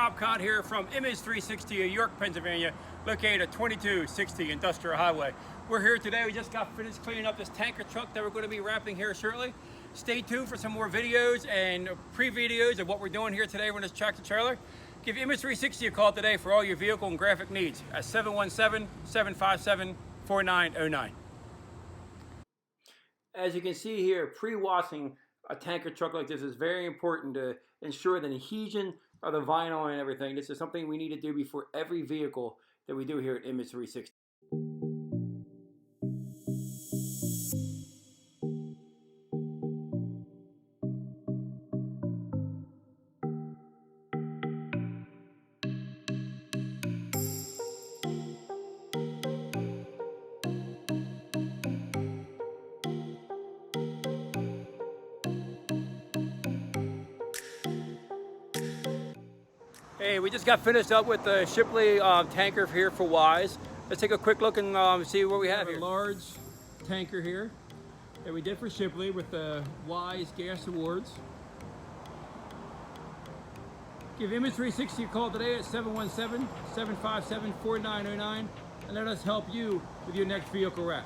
Bob Conn here from Image360 York, Pennsylvania, located at 2260 Industrial Highway. We're here today. We just got finished cleaning up this tanker truck that we're going to be wrapping here shortly. Stay tuned for some more videos and pre-videos of what we're doing here today on this tractor trailer. Give Image360 a call today for all your vehicle and graphic needs at 717-757-4909. As you can see here, pre-washing a tanker truck like this is very important to ensure the adhesion of the vinyl and everything. This is something we need to do before every vehicle that we do here at Image360. Hey, we just got finished up with the Shipley tanker here for Weis. Let's take a quick look and see what we have here. A large tanker here that we did for Shipley with the Weis Gas Awards. Give Image360 a call today at 717-757-4909 and let us help you with your next vehicle wrap.